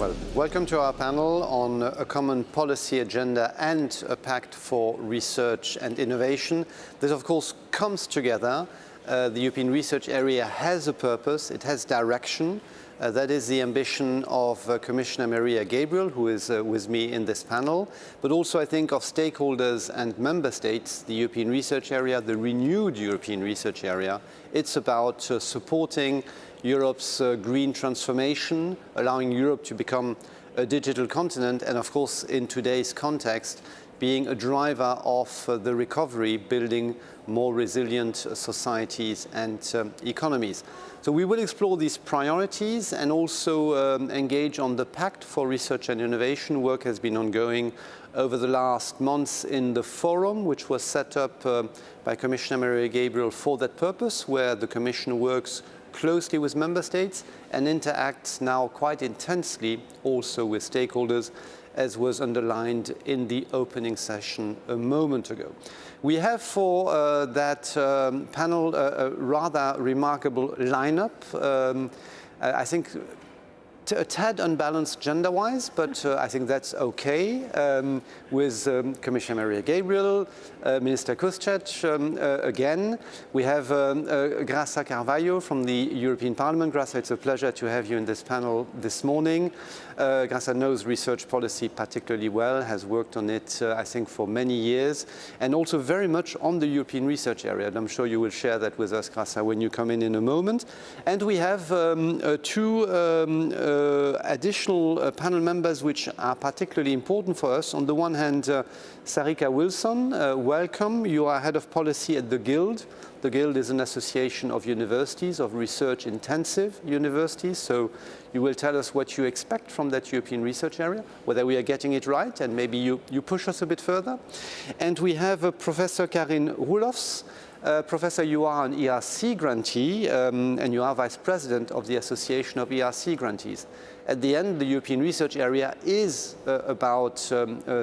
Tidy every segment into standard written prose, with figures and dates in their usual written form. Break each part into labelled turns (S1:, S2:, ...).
S1: Well, welcome to our panel on a common policy agenda and a pact for research and innovation. This, of course, comes together. The European research area has a purpose, it has direction. That is the ambition of Commissioner Maria Gabriel, who is with me in this panel, but also I think of stakeholders and member states, the European research area, the renewed European research area. It's about supporting Europe's green transformation, allowing Europe to become a digital continent, and of course in today's context, being a driver of the recovery, building more resilient societies and economies. So we will explore these priorities and also engage on the Pact for Research and Innovation. Work has been ongoing over the last months in the forum, which was set up by Commissioner Maria Gabriel for that purpose, where the Commission works closely with member states and interacts now quite intensely also with stakeholders, as was underlined in the opening session a moment ago. We have for that panel a rather remarkable lineup. I think a tad unbalanced gender-wise, but I think that's okay. With Commissioner Maria Gabriel, Minister Kuszczak again. We have Graça Carvalho from the European Parliament. Graça, it's a pleasure to have you in this panel this morning. Graça knows research policy particularly well, has worked on it, I think, for many years, and also very much on the European research area. And I'm sure you will share that with us, Graça, when you come in a moment. And we have two additional panel members which are particularly important for us. On the one hand, Sarika Wilson, welcome. You are head of policy at the Guild. The Guild is an association of universities, of research-intensive universities. So you will tell us what you expect from that European research area, whether we are getting it right, and maybe you push us a bit further. And we have Professor Karin Roelofs. Professor, you are an ERC grantee, and you are Vice President of the Association of ERC Grantees. At the end, the European research area is about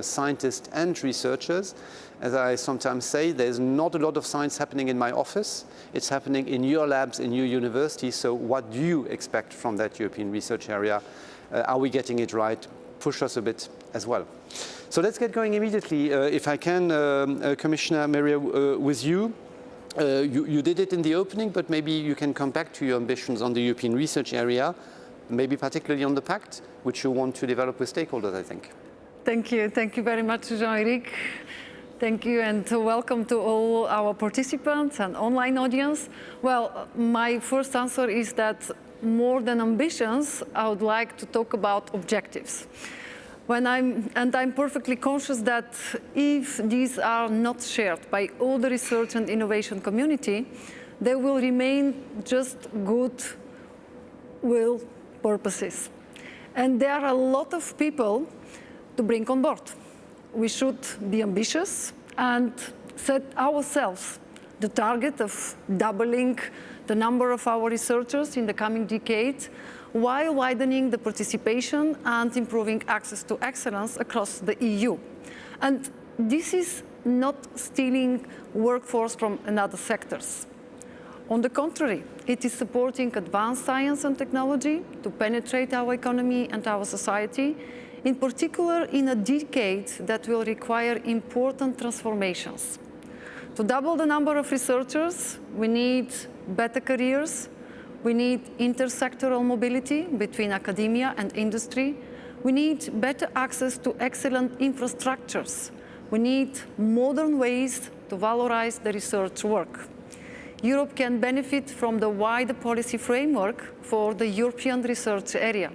S1: scientists and researchers. As I sometimes say, there's not a lot of science happening in my office. It's happening in your labs, in your universities. So what do you expect from that European research area? Are we getting it right? Push us a bit as well. So let's get going immediately. If I can, Commissioner Maria, with you. You did it in the opening, but maybe you can come back to your ambitions on the European research area, maybe particularly on the Pact, which you want to develop with stakeholders, I think.
S2: Thank you. Thank you very much, Jean-Eric. Thank you, and welcome to all our participants and online audience. Well, my first answer is that more than ambitions, I would like to talk about objectives. I'm perfectly conscious that if these are not shared by all the research and innovation community, they will remain just good will purposes. And there are a lot of people to bring on board. We should be ambitious and set ourselves the target of doubling the number of our researchers in the coming decade, while widening the participation and improving access to excellence across the EU. And this is not stealing workforce from another sectors. On the contrary, it is supporting advanced science and technology to penetrate our economy and our society, in particular in a decade that will require important transformations. To double the number of researchers, we need better careers. We need intersectoral mobility between academia and industry. We need better access to excellent infrastructures. We need modern ways to valorize the research work. Europe can benefit from the wider policy framework for the European research area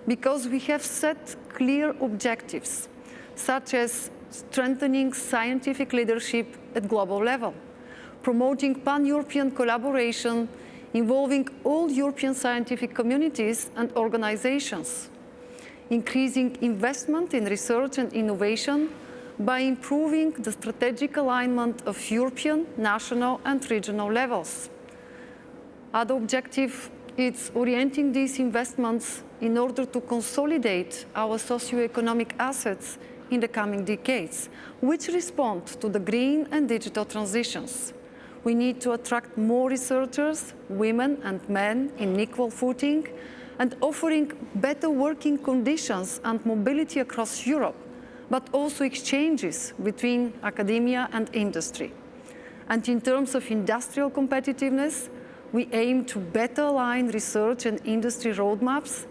S2: because we have set clear objectives, such as strengthening scientific leadership at global level, promoting pan-European collaboration involving all European scientific communities and organizations, increasing investment in research and innovation by improving the strategic alignment of European, national and regional levels. Other objective is orienting these investments in order to consolidate our socio-economic assets in the coming decades, which respond to the green and digital transitions. We need to attract more researchers, women and men, in equal footing, and offering better working conditions and mobility across Europe, but also exchanges between academia and industry. And in terms of industrial competitiveness, we aim to better align research and industry roadmaps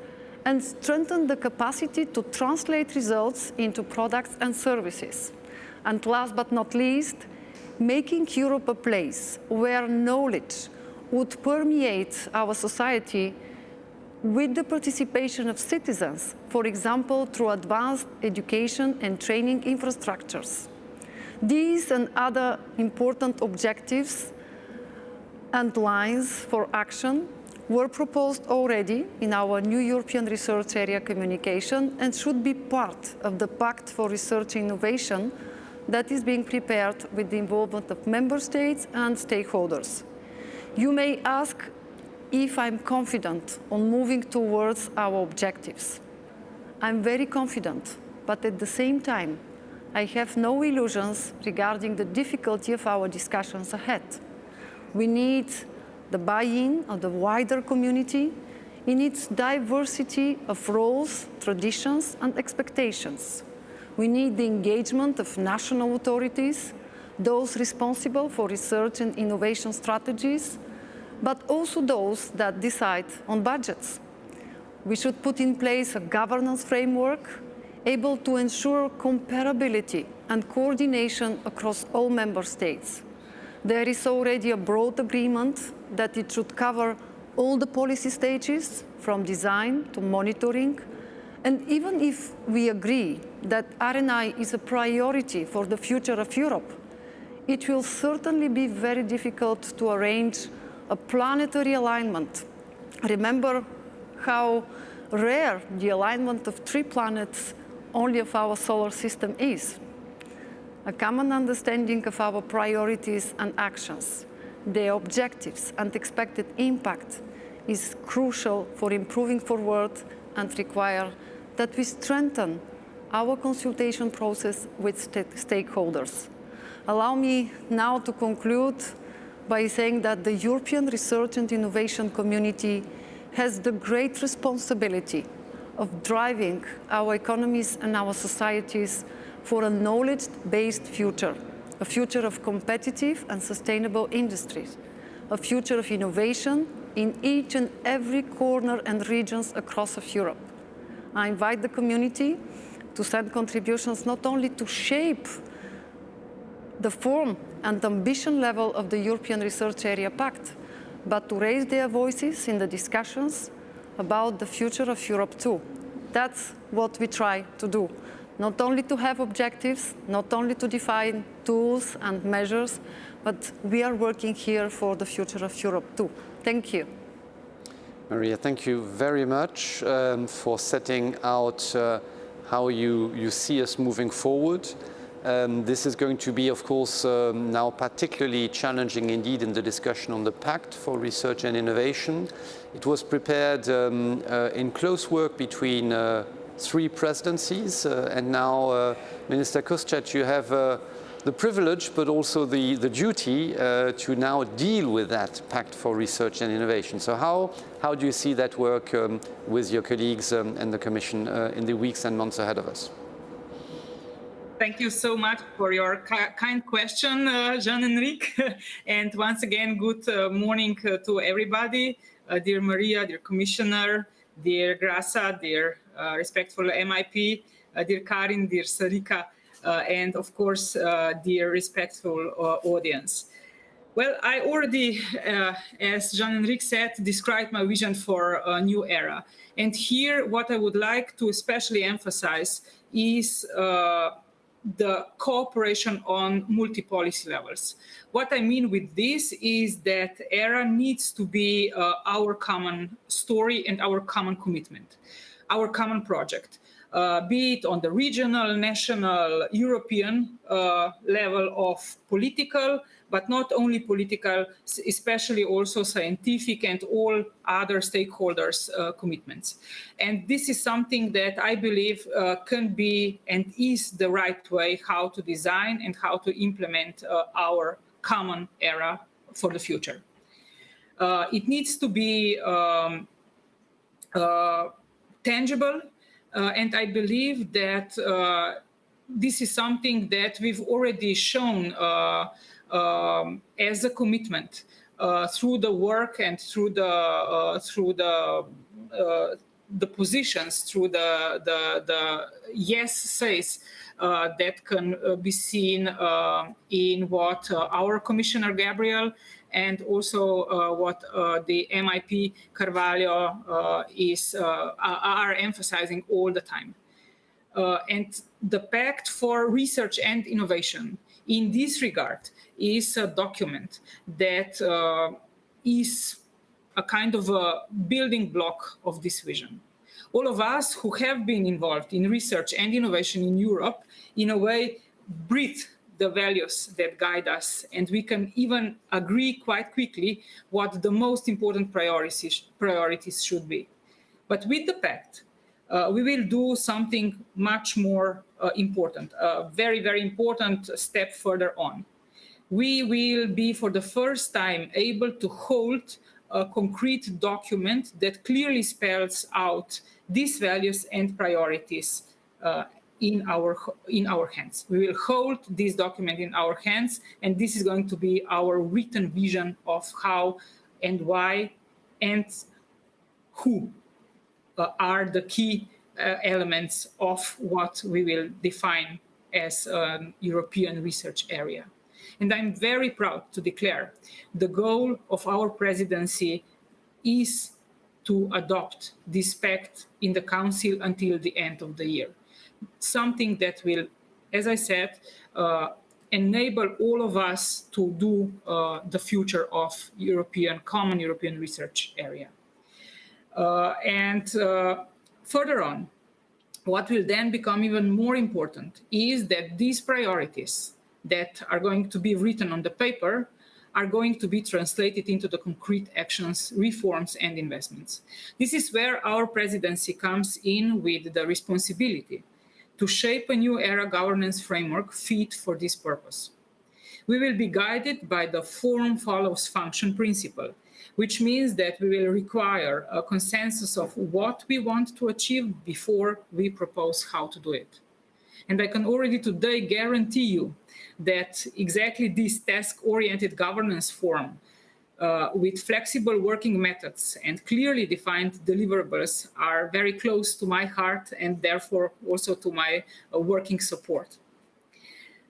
S2: and strengthen the capacity to translate results into products and services. And last but not least, making Europe a place where knowledge would permeate our society with the participation of citizens, for example, through advanced education and training infrastructures. These and other important objectives and lines for action were proposed already in our new European Research Area communication and should be part of the Pact for Research and Innovation that is being prepared with the involvement of member states and stakeholders. You may ask if I'm confident on moving towards our objectives. I'm very confident, but at the same time, I have no illusions regarding the difficulty of our discussions ahead. We need the buy-in of the wider community in its diversity of roles, traditions, and expectations. We need the engagement of national authorities, those responsible for research and innovation strategies, but also those that decide on budgets. We should put in place a governance framework able to ensure comparability and coordination across all member states. There is already a broad agreement that it should cover all the policy stages, from design to monitoring. And even if we agree that R&I is a priority for the future of Europe, it will certainly be very difficult to arrange a planetary alignment. Remember how rare the alignment of 3 planets only of our solar system is. A common understanding of our priorities and actions, their objectives and expected impact is crucial for improving forward and require that we strengthen our consultation process with stakeholders. Allow me now to conclude by saying that the European research and innovation community has the great responsibility of driving our economies and our societies for a knowledge-based future, a future of competitive and sustainable industries, a future of innovation in each and every corner and regions across Europe. I invite the community to send contributions not only to shape the form and ambition level of the European Research Area Pact, but to raise their voices in the discussions about the future of Europe too. That's what we try to do. Not only to have objectives, not only to define tools and measures, but we are working here for the future of Europe too. Thank you.
S1: Maria, thank you very much for setting out how you see us moving forward. This is going to be, of course, now particularly challenging indeed in the discussion on the Pact for Research and Innovation. It was prepared in close work between 3 presidencies, and now, Minister Kuszczak, you have the privilege, but also the duty to now deal with that Pact for Research and Innovation. So how do you see that work with your colleagues and the Commission in the weeks and months ahead of us?
S3: Thank you so much for your kind question, Jean-Henrique. And once again, good morning to everybody. Dear Maria, dear Commissioner, dear Grasa, dear respectful MIP, dear Karin, dear Sarika, and of course, dear respectful audience. Well, I already, as Jean-Henrique said, described my vision for a new era. And here, what I would like to especially emphasize is the cooperation on multi-policy levels. What I mean with this is that ERA needs to be our common story and our common commitment, our common project, be it on the regional, national, European level of political, but not only political, especially also scientific and all other stakeholders' commitments. And this is something that I believe can be and is the right way how to design and how to implement our common era for the future. It needs to be tangible, and I believe that this is something that we've already shown as a commitment through the work and through the positions, through the yes says that can be seen in what our Commissioner Gabriel and also what the MIP Carvalho are emphasizing all the time. And the Pact for Research and Innovation in this regard is a document that is a kind of a building block of this vision. All of us who have been involved in research and innovation in Europe, in a way, breathe the values that guide us, and we can even agree quite quickly what the most important priorities should be. But with the Pact, we will do something much more important, a very, very important step further on. We will be, for the first time, able to hold a concrete document that clearly spells out these values and priorities in our hands. We will hold this document in our hands, and this is going to be our written vision of how and why and who are the key elements of what we will define as a European research area. And I'm very proud to declare the goal of our presidency is to adopt this pact in the Council until the end of the year. Something that will, as I said, enable all of us to do the future of common European research area. Further on, what will then become even more important is that these priorities that are going to be written on the paper are going to be translated into the concrete actions, reforms, and investments. This is where our presidency comes in with the responsibility to shape a new era governance framework fit for this purpose. We will be guided by the form follows function principle, which means that we will require a consensus of what we want to achieve before we propose how to do it. And I can already today guarantee you that exactly this task-oriented governance form with flexible working methods and clearly defined deliverables are very close to my heart and therefore also to my working support.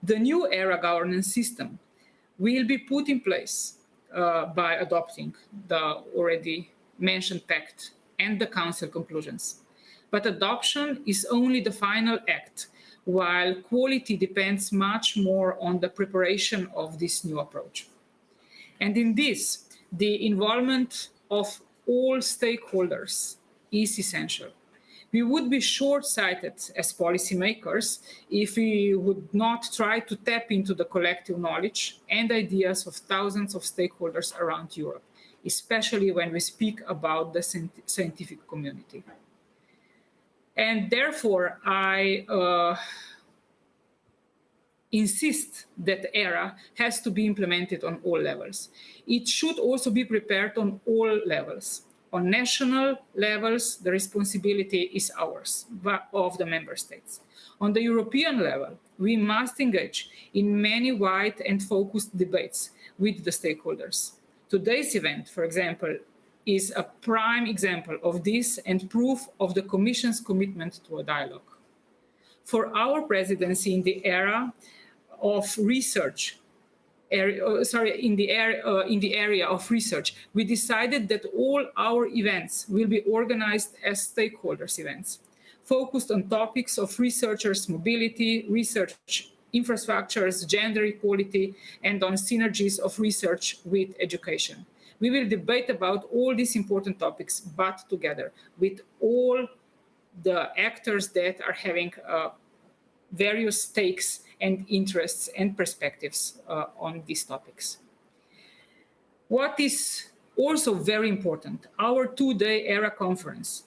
S3: The new era governance system will be put in place by adopting the already mentioned Pact and the Council conclusions. But adoption is only the final act, while quality depends much more on the preparation of this new approach. And in this, the involvement of all stakeholders is essential. We would be short-sighted as policymakers if we would not try to tap into the collective knowledge and ideas of thousands of stakeholders around Europe, especially when we speak about the scientific community. And therefore, I insist that the ERA has to be implemented on all levels. It should also be prepared on all levels. On national levels, the responsibility is ours, of the member states. On the European level, we must engage in many wide and focused debates with the stakeholders. Today's event, for example, is a prime example of this and proof of the Commission's commitment to a dialogue. For our presidency in the era of research, in the area of research, we decided that all our events will be organized as stakeholders events, focused on topics of researchers' mobility, research infrastructures, gender equality, and on synergies of research with education. We will debate about all these important topics, but together with all the actors that are having various stakes and interests and perspectives on these topics. What is also very important, our two-day ERA conference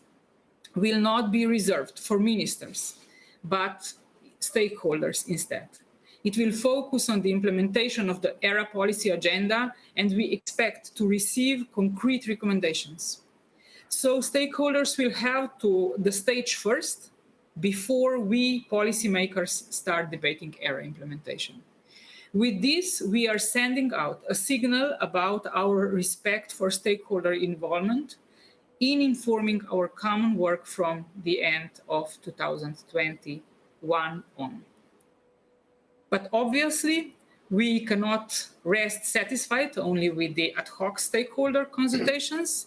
S3: will not be reserved for ministers, but stakeholders instead. It will focus on the implementation of the ERA policy agenda, and we expect to receive concrete recommendations. So stakeholders will have to the stage first before we policymakers start debating ERA implementation. With this, we are sending out a signal about our respect for stakeholder involvement in informing our common work from the end of 2021 on. But obviously, we cannot rest satisfied only with the ad hoc stakeholder consultations.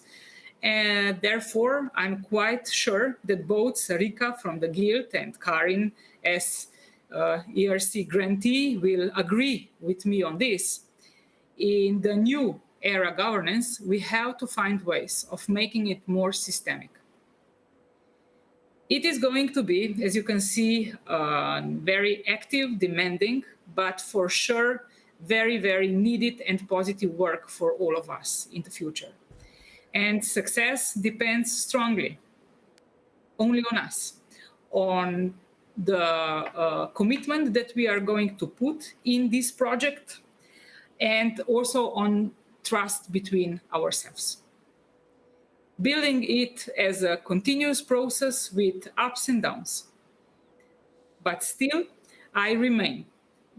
S3: And therefore, I'm quite sure that both Sarika from the Guild and Karin as ERC grantee will agree with me on this. In the new ERA governance, we have to find ways of making it more systemic. It is going to be, as you can see, very active, demanding, but for sure, very, very needed and positive work for all of us in the future. And success depends strongly only on us, on the commitment that we are going to put in this project, and also on trust between ourselves. Building it as a continuous process with ups and downs. But still, I remain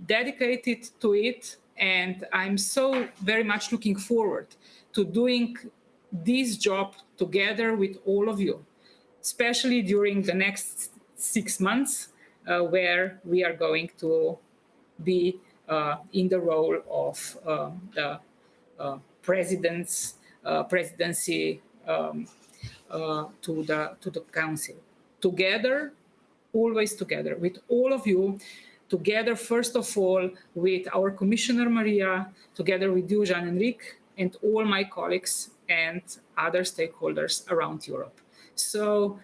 S3: dedicated to it, and I'm so very much looking forward to doing this job together with all of you, especially during the next 6 months, where we are going to be in the role of the presidency to the council. Together, always together, with all of you, together, first of all, with our Commissioner Maria, together with you, Jean-Enrique, and all my colleagues and other stakeholders around Europe. So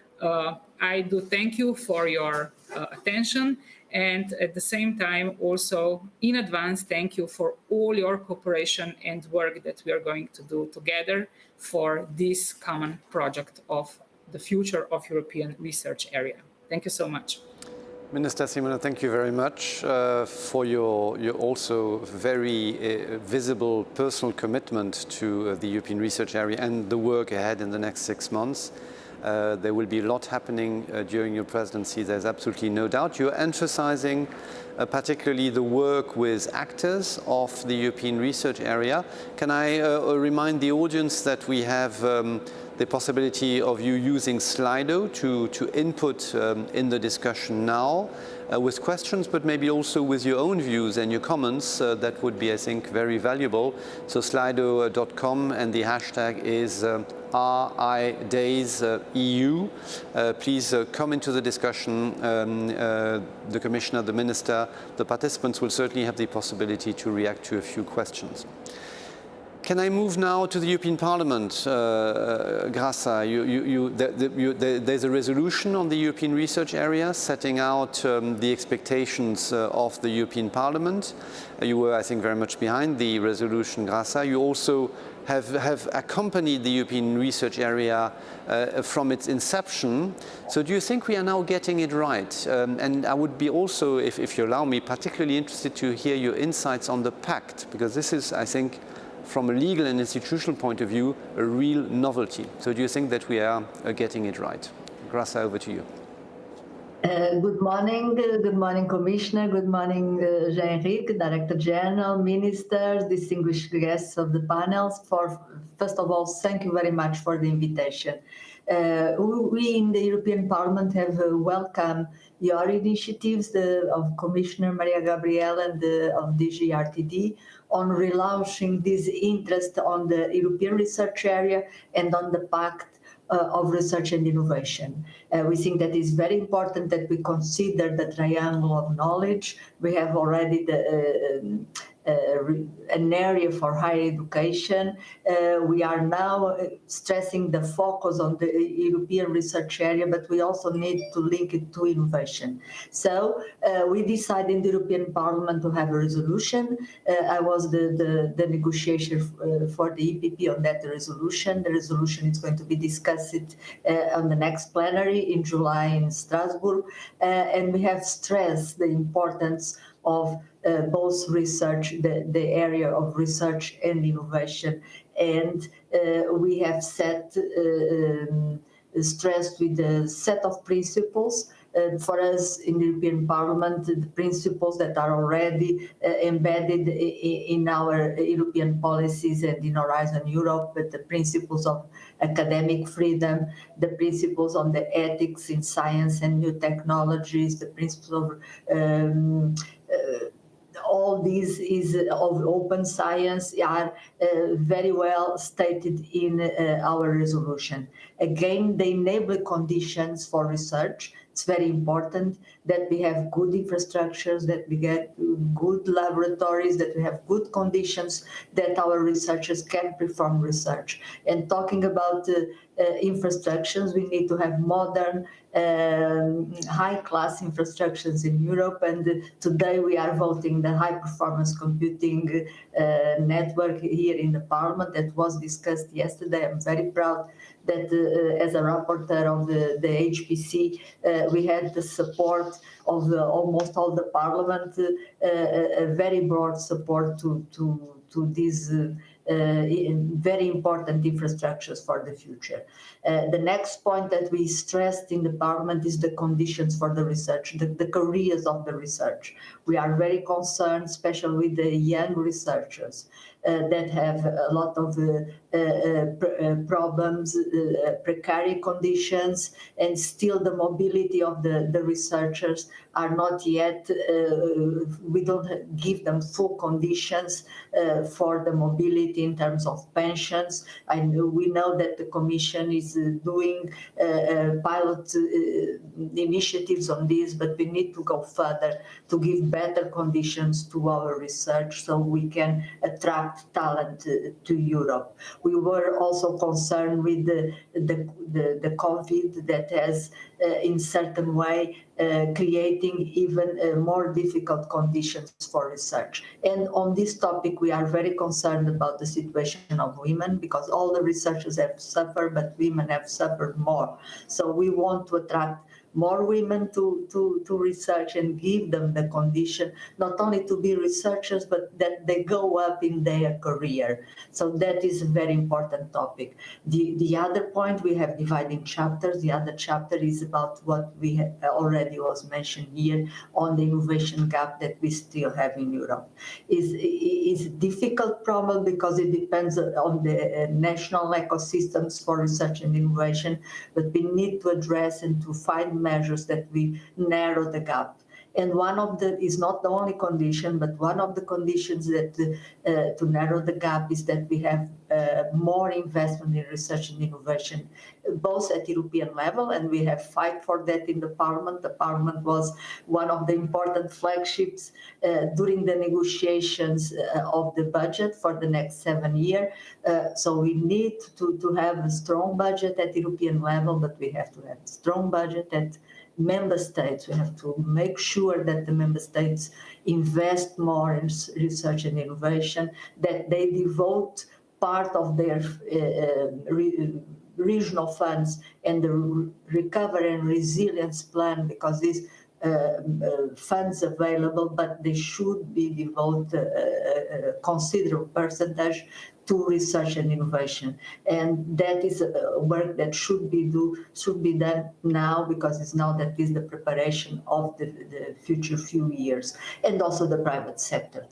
S3: I do thank you for your attention, and at the same time also in advance thank you for all your cooperation and work that we are going to do together for this common project of the future of European research area. Thank you so much.
S1: Minister Simona, thank you very much for your also very visible personal commitment to the European research area and the work ahead in the next 6 months. There will be a lot happening during your presidency, there's absolutely no doubt. You're emphasizing particularly the work with actors of the European research area. Can I remind the audience that we have the possibility of you using Slido to input in the discussion now with questions, but maybe also with your own views and your comments. That would be, I think, very valuable. So slido.com, and the hashtag is RIDaysEU. Please come into the discussion. The Commissioner, the Minister, the participants will certainly have the possibility to react to a few questions. Can I move now to the European Parliament? Grasa, there's a resolution on the European research area setting out the expectations of the European Parliament. You were, I think, very much behind the resolution, Grasa. You also have accompanied the European research area from its inception. So do you think we are now getting it right? And I would be also, if you allow me, particularly interested to hear your insights on the Pact, because this is, I think, from a legal and institutional point of view, a real novelty. So do you think that we are getting it right? Grasa, over to you.
S4: Good morning, Commissioner. Good morning, Jean-Enrique, Director General, Ministers, distinguished guests of the panels. First of all, thank you very much for the invitation. We in the European Parliament have welcomed your initiatives of Commissioner Maria Gabriel and of DG RTD on relaunching this interest on the European research area and on the Pact of research and innovation. We think that it's very important that we consider the triangle of knowledge. We have already an area for higher education. We are now stressing the focus on the European research area, but we also need to link it to innovation. So we decided in the European Parliament to have a resolution. I was the negotiator for the EPP on that resolution. The resolution is going to be discussed on the next plenary in July in Strasbourg. And we have stressed the importance of both research, the area of research and innovation. And we have stressed with a set of principles. For us in the European Parliament, the principles that are already embedded in our European policies and in Horizon Europe, but the principles of academic freedom, the principles on the ethics in science and new technologies, the principles of all these of open science are very well stated in our resolution. Again, the enabling conditions for research. It's very important that we have good infrastructures, that we get good laboratories, that we have good conditions, that our researchers can perform research. And talking about infrastructures, we need to have modern, high-class infrastructures in Europe. And today we are voting the high-performance computing network here in the Parliament that was discussed yesterday. I'm very proud that as a rapporteur of the HPC, we had the support of almost all the Parliament, a very broad support to these very important infrastructures for the future. The next point that we stressed in the Parliament is the conditions for the research, the careers of the research. We are very concerned, especially with the young researchers that have a lot of problems, precarious conditions, and still the mobility of the researchers are not yet, we don't give them full conditions for the mobility in terms of pensions. We know that the Commission is doing pilot initiatives on this, but we need to go further to give better conditions to our research so we can attract talent to Europe. We were also concerned with the COVID that has in certain way creating even more difficult conditions for research. And on this topic, we are very concerned about the situation of women, because all the researchers have suffered, but women have suffered more. So we want to attract more women to research and give them the condition not only to be researchers, but that they go up in their career. So that is a very important topic. The other point, we have dividing chapters. The other chapter is about what we already was mentioned here on the innovation gap that we still have in Europe. Is a difficult problem because it depends on the national ecosystems for research and innovation, but we need to address and to find measures that we narrow the gap. And one of the is not the only condition, but one of the conditions that to narrow the gap is that we have more investment in research and innovation, both at European level, and we have fight for that in the Parliament. The Parliament was one of the important flagships during the negotiations of the budget for the next 7 years. So we need to have a strong budget at European level, but we have to have a strong budget at member states. We have to make sure that the member states invest more in research and innovation, that they devote part of their regional funds and the recovery and resilience plan, because these funds available, but they should be devoted a considerable percentage to research and innovation. And that is work that should be done now, because it's now that is the preparation of the future few years, and also the private sector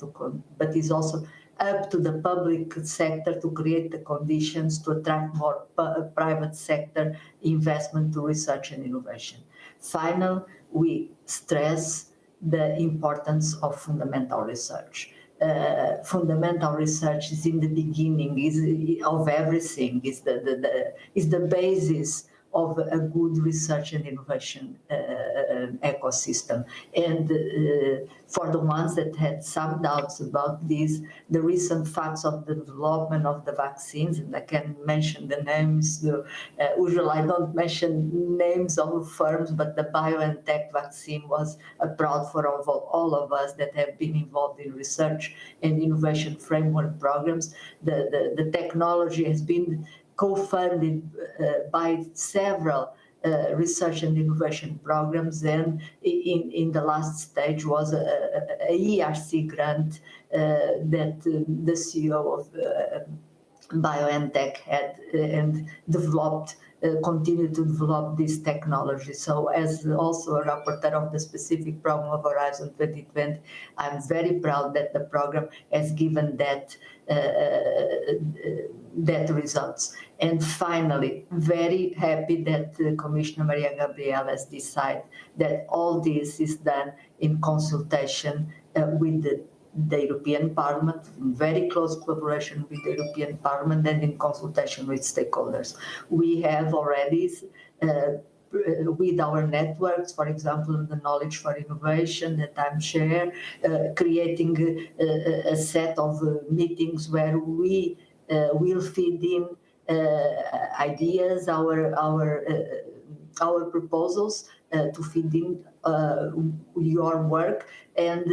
S4: but it's also up to the public sector to create the conditions to attract more private sector investment to research and innovation. Finally, we stress the importance of fundamental research. Fundamental research is in the beginning, is of everything, is the basis of a good research and innovation ecosystem. And for the ones that had some doubts about this, the recent facts of the development of the vaccines, and I can mention the names, usually I don't mention names of firms, but the BioNTech vaccine was a proud for all of us that have been involved in research and innovation framework programs. The technology has been co-funded by several research and innovation programs, and in the last stage was a ERC grant that the CEO of BioNTech had and developed, continued to develop this technology. So as also a rapporteur of the specific program of Horizon 2020, I'm very proud that the program has given that results. And finally, very happy that Commissioner Maria Gabriel has decided that all this is done in consultation with the European Parliament, in very close collaboration with the European Parliament and in consultation with stakeholders. We have already, with our networks, for example, the Knowledge for Innovation that I'm chair, creating a set of meetings where we will feed in ideas, our proposals to feed in your work, and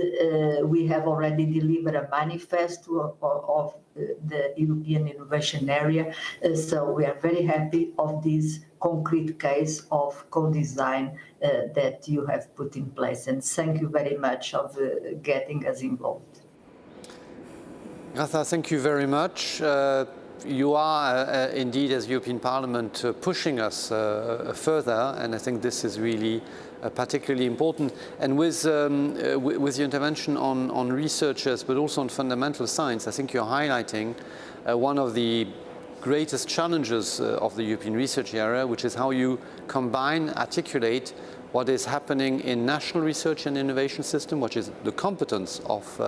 S4: we have already delivered a manifesto of the European innovation area. So we are very happy of this concrete case of co-design that you have put in place. And thank you very much of getting us involved.
S1: Ratha, thank you very much. You are indeed, as European Parliament, pushing us further, and I think this is really particularly important. And with your intervention on researchers, but also on fundamental science, I think you're highlighting one of the greatest challenges of the European research area, which is how you combine, articulate what is happening in national research and innovation system, which is the competence of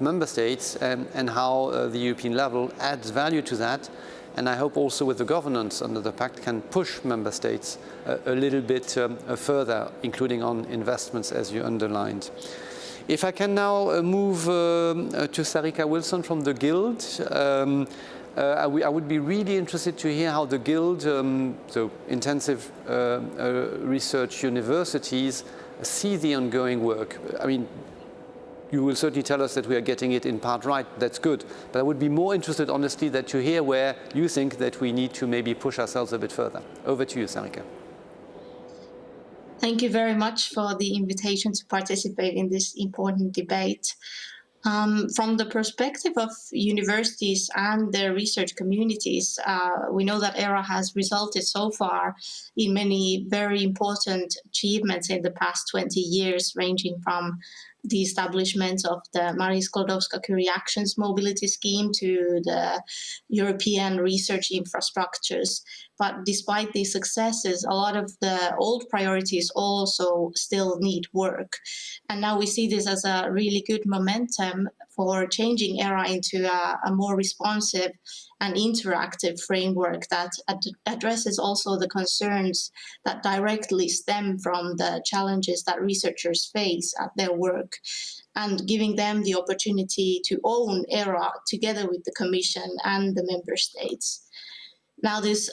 S1: member states, and how the European level adds value to that. And I hope also with the governance under the Pact can push member states a little bit further, including on investments, as you underlined. If I can now move to Sarika Wilson from the Guild. I would be really interested to hear how the Guild, so intensive research universities, see the ongoing work. I mean, you will certainly tell us that we are getting it in part right. That's good. But I would be more interested, honestly, to hear where you think that we need to maybe push ourselves a bit further. Over to you, Sarika.
S5: Thank you very much for the invitation to participate in this important debate. From the perspective of universities and their research communities, we know that ERA has resulted so far in many very important achievements in the past 20 years, ranging from the establishment of the Marie Skłodowska-Curie Actions Mobility Scheme to the European research infrastructures. But despite these successes, a lot of the old priorities also still need work. And now we see this as a really good momentum for changing ERA into a more responsive and interactive framework that addresses also the concerns that directly stem from the challenges that researchers face at their work, and giving them the opportunity to own ERA together with the Commission and the member states. Now, this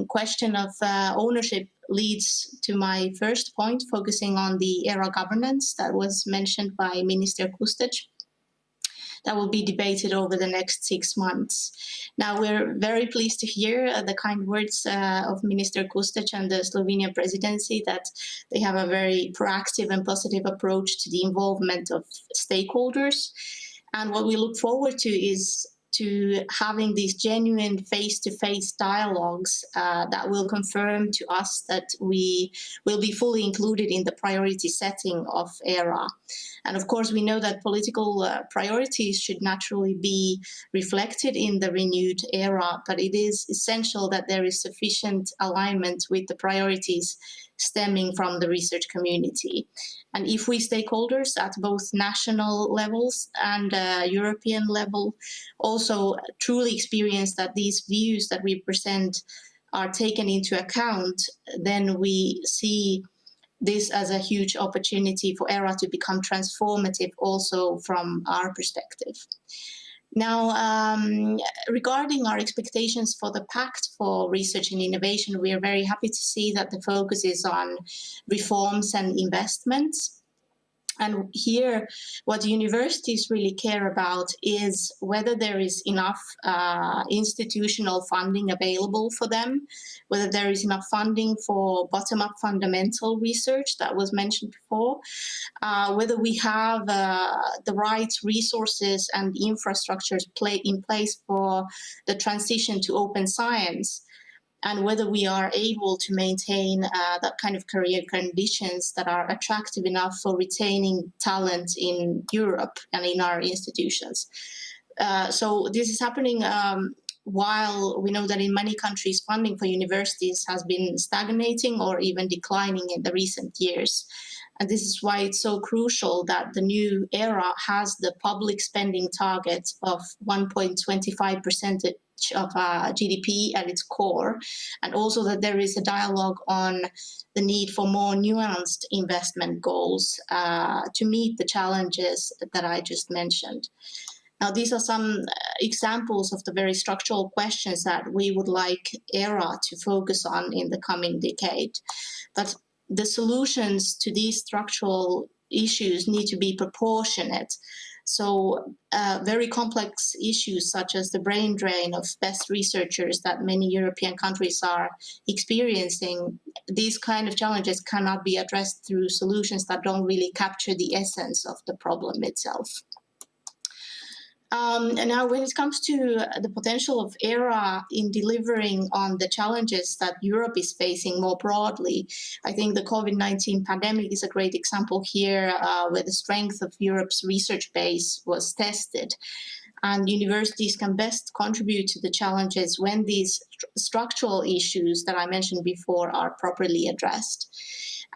S5: question of ownership leads to my first point, focusing on the ERA governance that was mentioned by Minister Kustec. That will be debated over the next 6 months. Now, we're very pleased to hear the kind words of Minister Kustec and the Slovenian presidency, that they have a very proactive and positive approach to the involvement of stakeholders. And what we look forward to is to having these genuine face-to-face dialogues that will confirm to us that we will be fully included in the priority setting of ERA. And of course, we know that political priorities should naturally be reflected in the renewed ERA, but it is essential that there is sufficient alignment with the priorities stemming from the research community. And if we stakeholders at both national levels and European level also truly experience that these views that we present are taken into account, then we see this as a huge opportunity for ERA to become transformative also from our perspective. Now, regarding our expectations for the Pact for Research and Innovation, we are very happy to see that the focus is on reforms and investments. And here, what universities really care about is whether there is enough institutional funding available for them, whether there is enough funding for bottom-up fundamental research that was mentioned before, whether we have the right resources and infrastructures in place for the transition to open science, and whether we are able to maintain that kind of career conditions that are attractive enough for retaining talent in Europe and in our institutions. So this is happening while we know that in many countries funding for universities has been stagnating or even declining in the recent years. And this is why it's so crucial that the new era has the public spending target of 1.25% of GDP at its core, and also that there is a dialogue on the need for more nuanced investment goals to meet the challenges that I just mentioned. Now, these are some examples of the very structural questions that we would like ERA to focus on in the coming decade. But the solutions to these structural issues need to be proportionate. So very complex issues such as the brain drain of best researchers that many European countries are experiencing, these kind of challenges cannot be addressed through solutions that don't really capture the essence of the problem itself. And now when it comes to the potential of ERA in delivering on the challenges that Europe is facing more broadly, I think the COVID-19 pandemic is a great example here where the strength of Europe's research base was tested. And universities can best contribute to the challenges when these structural issues that I mentioned before are properly addressed.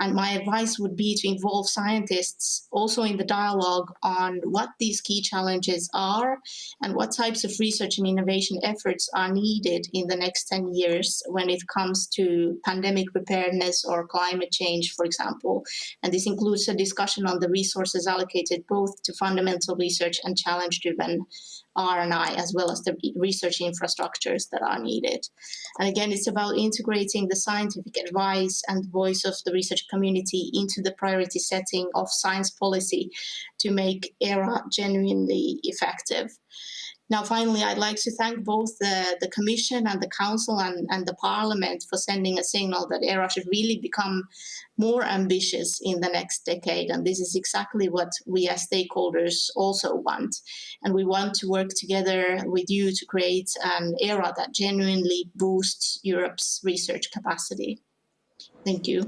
S5: And my advice would be to involve scientists also in the dialogue on what these key challenges are and what types of research and innovation efforts are needed in the next 10 years when it comes to pandemic preparedness or climate change, for example. And this includes a discussion on the resources allocated both to fundamental research and challenge-driven R&I, as well as the research infrastructures that are needed. And again, it's about integrating the scientific advice and voice of the research community into the priority setting of science policy to make ERA genuinely effective. Now, finally, I'd like to thank both the Commission and the Council and the Parliament for sending a signal that ERA should really become more ambitious in the next decade. And this is exactly what we as stakeholders also want. And we want to work together with you to create an ERA that genuinely boosts Europe's research capacity. Thank you.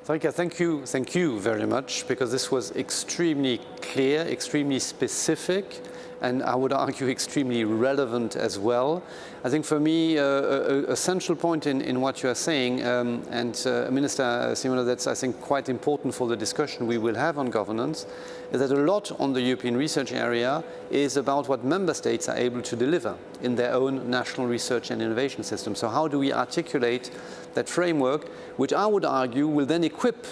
S1: Sarika, thank you very much, because this was extremely clear, extremely specific, and I would argue extremely relevant as well. I think for me, a central point in what you are saying, and Minister Simona, that's I think quite important for the discussion we will have on governance, is that a lot on the European research area is about what member states are able to deliver in their own national research and innovation system. So how do we articulate that framework, which I would argue will then equip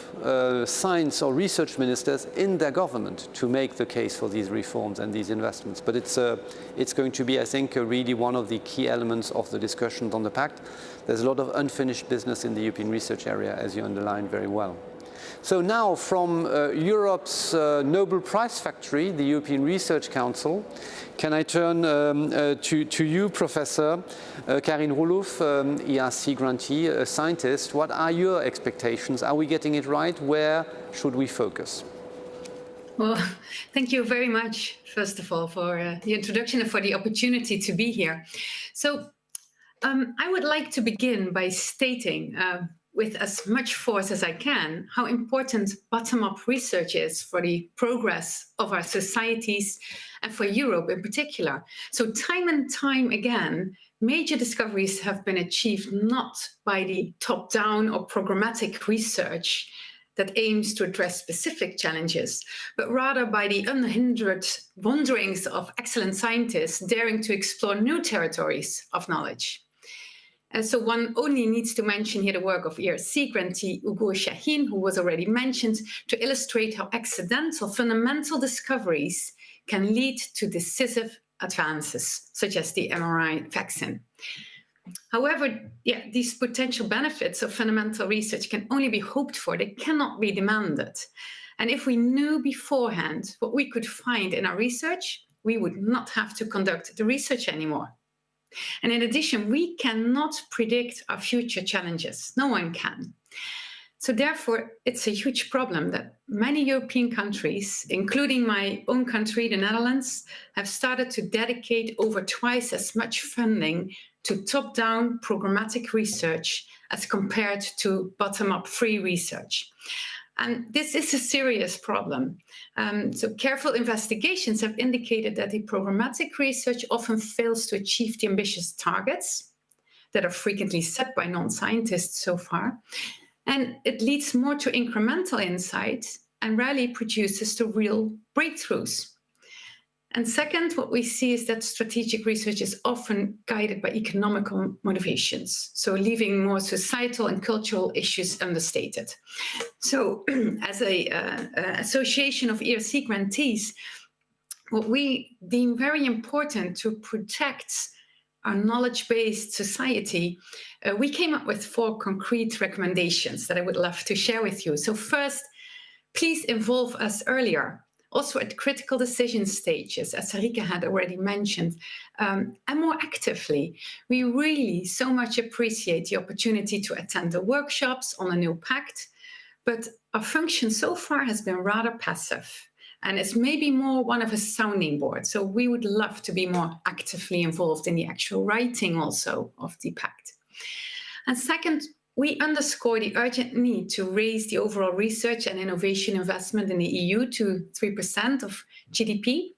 S1: science or research ministers in their government to make the case for these reforms and these investments. But it's going to be, I think, really one of the key elements of the discussions on the Pact. There's a lot of unfinished business in the European research area, as you underlined very well. So now from Europe's Nobel Prize factory, the European Research Council, can I turn to you, Professor Karin Roelof, ERC grantee, a scientist. What are your expectations? Are we getting it right? Where should we focus?
S6: Well, thank you very much, first of all, for the introduction and for the opportunity to be here. So I would like to begin by stating with as much force as I can how important bottom-up research is for the progress of our societies and for Europe in particular. So time and time again, major discoveries have been achieved not by the top-down or programmatic research that aims to address specific challenges, but rather by the unhindered wanderings of excellent scientists daring to explore new territories of knowledge. And so one only needs to mention here the work of ERC grantee Ugur Shahin, who was already mentioned, to illustrate how accidental fundamental discoveries can lead to decisive advances, such as the mRNA vaccine. However, these potential benefits of fundamental research can only be hoped for, they cannot be demanded. And if we knew beforehand what we could find in our research, we would not have to conduct the research anymore. And in addition, we cannot predict our future challenges. No one can. So therefore, it's a huge problem that many European countries, including my own country, the Netherlands, have started to dedicate over twice as much funding to top-down programmatic research as compared to bottom-up free research. And this is a serious problem. So careful investigations have indicated that the programmatic research often fails to achieve the ambitious targets that are frequently set by non-scientists so far. And it leads more to incremental insight and rarely produces the real breakthroughs. And second, what we see is that strategic research is often guided by economical motivations, so leaving more societal and cultural issues understated. So as an association of ERC grantees, what we deem very important to protect our knowledge-based society, we came up with 4 concrete recommendations that I would love to share with you. So first, please involve us earlier, also at critical decision stages, as Sarika had already mentioned, and more actively. We really so much appreciate the opportunity to attend the workshops on a new pact, but our function so far has been rather passive. And it's maybe more one of a sounding board. So we would love to be more actively involved in the actual writing also of the pact. And second, we underscore the urgent need to raise the overall research and innovation investment in the EU to 3% of GDP.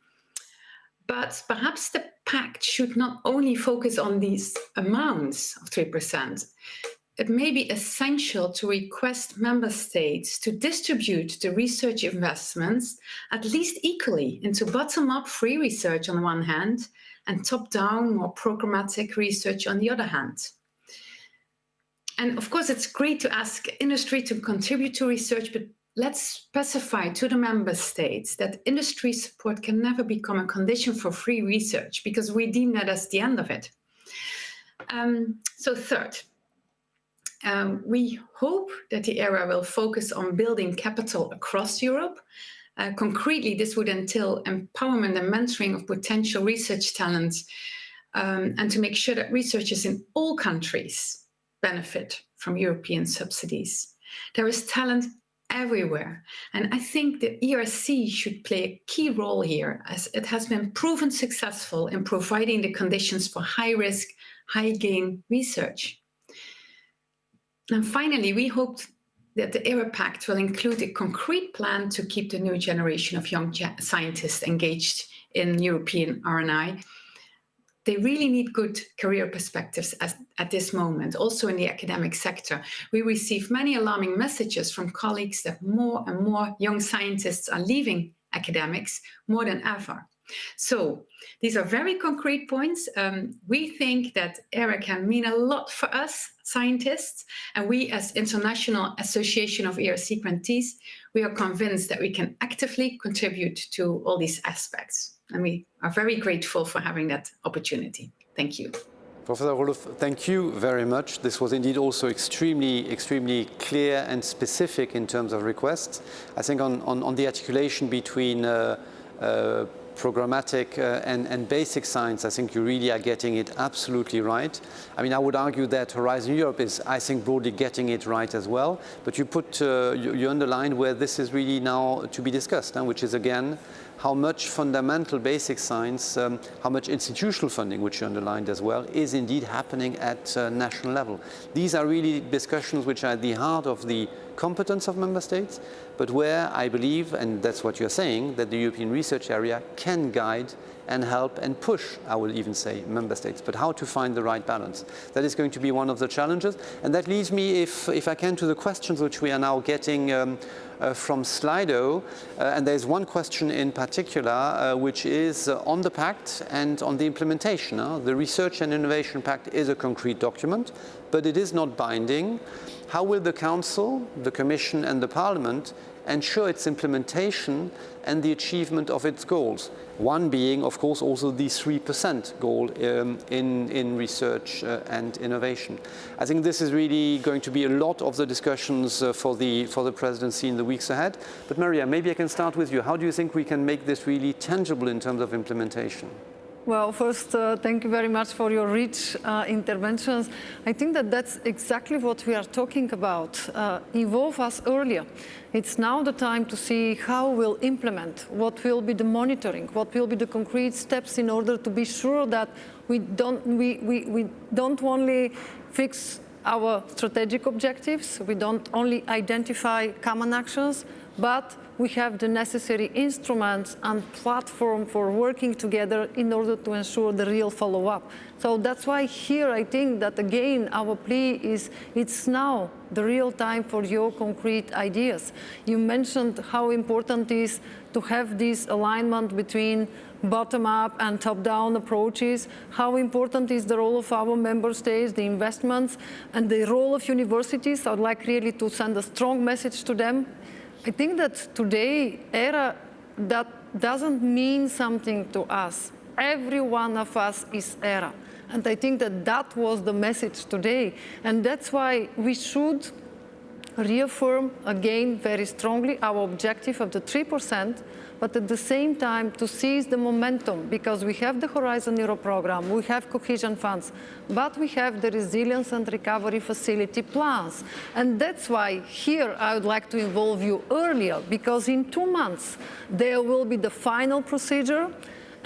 S6: But perhaps the pact should not only focus on these amounts of 3%. It may be essential to request member states to distribute the research investments at least equally into bottom-up free research on the one hand and top-down, more programmatic research on the other hand. And of course, it's great to ask industry to contribute to research, but let's specify to the member states that industry support can never become a condition for free research because we deem that as the end of it. So third, we hope that the ERA will focus on building capital across Europe. Concretely, this would entail empowerment and mentoring of potential research talents and to make sure that researchers in all countries benefit from European subsidies. There is talent everywhere, and I think the ERC should play a key role here as it has been proven successful in providing the conditions for high-risk, high-gain research. And finally, we hope that the ERA Pact will include a concrete plan to keep the new generation of young scientists engaged in European R&I. They really need good career perspectives at this moment, also in the academic sector. We receive many alarming messages from colleagues that more and more young scientists are leaving academics more than ever. So these are very concrete points. We think that ERA can mean a lot for us scientists, and we as International Association of ERC grantees, we are convinced that we can actively contribute to all these aspects. And we are very grateful for having that opportunity. Thank you.
S1: Professor Roloff, thank you very much. This was indeed also extremely clear and specific in terms of requests. I think on the articulation between programmatic and basic science, I think you really are getting it absolutely right. I mean, I would argue that Horizon Europe is, I think, broadly getting it right as well. But you put, you underlined where this is really now to be discussed, which is again, how much fundamental basic science, how much institutional funding, which you underlined as well, is indeed happening at national level. These are really discussions which are at the heart of the competence of member states, but where I believe, and that's what you're saying, that the European research area can guide and help and push, I will even say, member states. But how to find the right balance? That is going to be one of the challenges. And that leads me, if I can, to the questions which we are now getting from Slido. And there's one question in particular, which is on the Pact and on the implementation. The Research and Innovation Pact is a concrete document, but it is not binding. How will the Council, the Commission and the Parliament ensure its implementation and the achievement of its goals? One being, of course, also the 3% goal in research and innovation. I think this is really going to be a lot of the discussions for the presidency in the weeks ahead. But Maria, maybe I can start with you. How do you think we can make this really tangible in terms of implementation?
S2: Well, first, thank you very much for your rich interventions. I think that that's exactly what we are talking about. Involve us earlier. It's now the time to see how we'll implement, what will be the monitoring, what will be the concrete steps in order to be sure that we don't only fix our strategic objectives, we don't only identify common actions, but we have the necessary instruments and platform for working together in order to ensure the real follow-up. So that's why here I think that again our plea is it's now the real time for your concrete ideas. You mentioned how important it is to have this alignment between bottom-up and top-down approaches, how important is the role of our member states, the investments, and the role of universities. I'd like really to send a strong message to them. I think that today, ERA, that doesn't mean something to us. Every one of us is ERA. And I think that that was the message today. And that's why we should reaffirm again very strongly our objective of the 3%, but at the same time to seize the momentum, because we have the Horizon Europe program, we have cohesion funds, but we have the resilience and recovery facility plans. And that's why here I would like to involve you earlier, because in 2 months there will be the final procedure.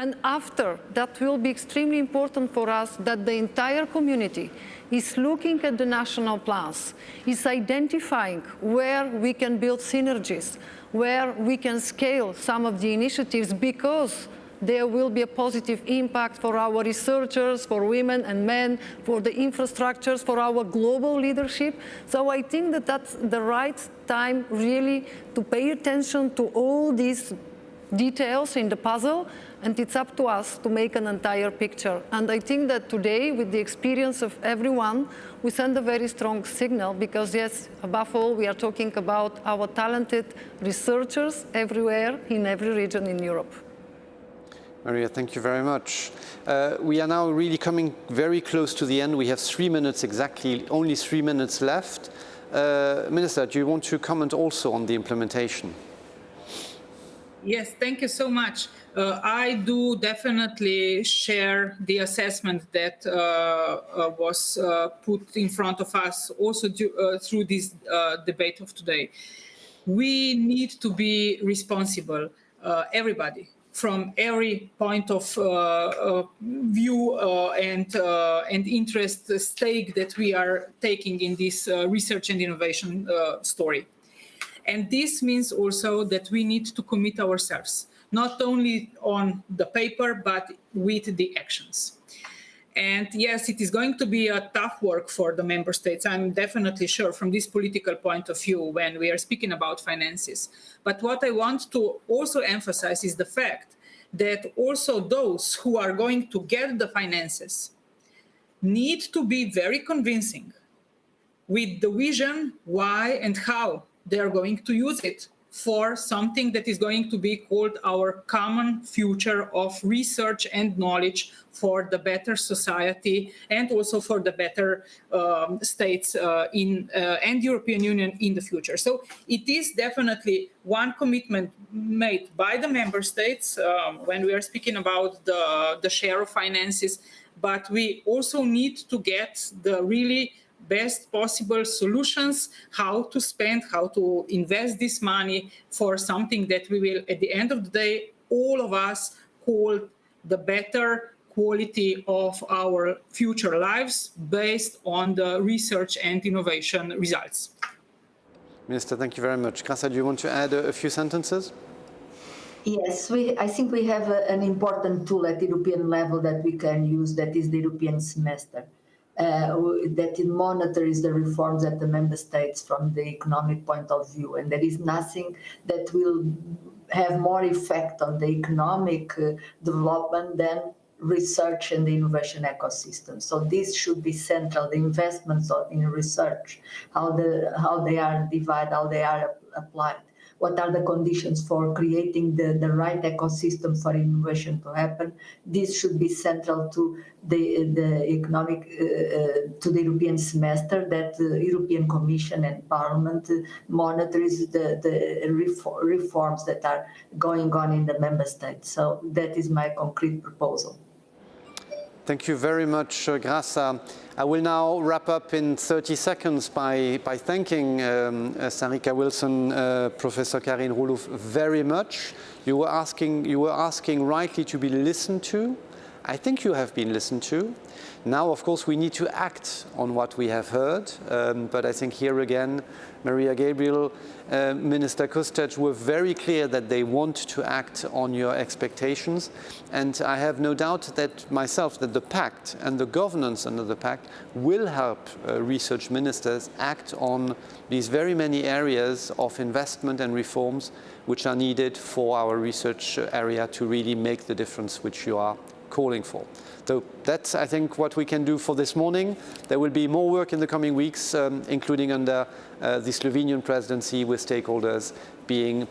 S2: And after, that will be extremely important for us that the entire community is looking at the national plans, is identifying where we can build synergies, where we can scale some of the initiatives, because there will be a positive impact for our researchers, for women and men, for the infrastructures, for our global leadership. So I think that that's the right time really to pay attention to all these details in the puzzle, and it's up to us to make an entire picture. And I think that today, with the experience of everyone, we send a very strong signal, because yes, above all, we are talking about our talented researchers everywhere, in every region in Europe.
S1: Maria, thank you very much. We are now really coming very close to the end. We have 3 minutes exactly, only 3 minutes left. Minister, do you want to comment also on the implementation?
S3: Yes, thank you so much. I do definitely share the assessment that was put in front of us also through this debate of today. We need to be responsible, everybody, from every point of view and interest stake that we are taking in this research and innovation story. And this means also that we need to commit ourselves, not only on the paper, but with the actions. And yes, it is going to be a tough work for the member states, I'm definitely sure, from this political point of view when we are speaking about finances. But what I want to also emphasize is the fact that also those who are going to get the finances need to be very convincing with the vision why and how they are going to use it for something that is going to be called our common future of research and knowledge for the better society and also for the better states and European Union in the future. So it is definitely one commitment made by the member states when we are speaking about the share of finances, but we also need to get the really best possible solutions, how to spend, how to invest this money for something that we will, at the end of the day, all of us call the better quality of our future lives based on the research and innovation results.
S1: Minister, thank you very much. Grâce, do you want to add a few sentences?
S4: Yes, I think we have an important tool at the European level that we can use, that is the European semester. That it monitors the reforms at the member states from the economic point of view. And there is nothing that will have more effect on the economic development than research and the innovation ecosystem. So this should be central, the investments in research, how they are divided, how they are applied. What are the conditions for creating the right ecosystem for innovation to happen? This should be central to the economic, to the European semester, that the European Commission and Parliament monitors the reforms that are going on in the member states. So that is my concrete proposal.
S1: Thank you very much, Graça. I will now wrap up in 30 seconds by thanking Sarika Wilson, Professor Karin Roelof very much. You were asking rightly to be listened to. I think you have been listened to. Now, of course, we need to act on what we have heard. But I think here again, Maria Gabriel, Minister Kustec were very clear that they want to act on your expectations. And I have no doubt that myself, that the Pact and the governance under the Pact will help research ministers act on these very many areas of investment and reforms which are needed for our research area to really make the difference which you are calling for. So that's, I think, what we can do for this morning. There will be more work in the coming weeks, including under the Slovenian presidency, with stakeholders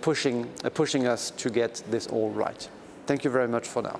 S1: pushing us to get this all right. Thank you very much for now.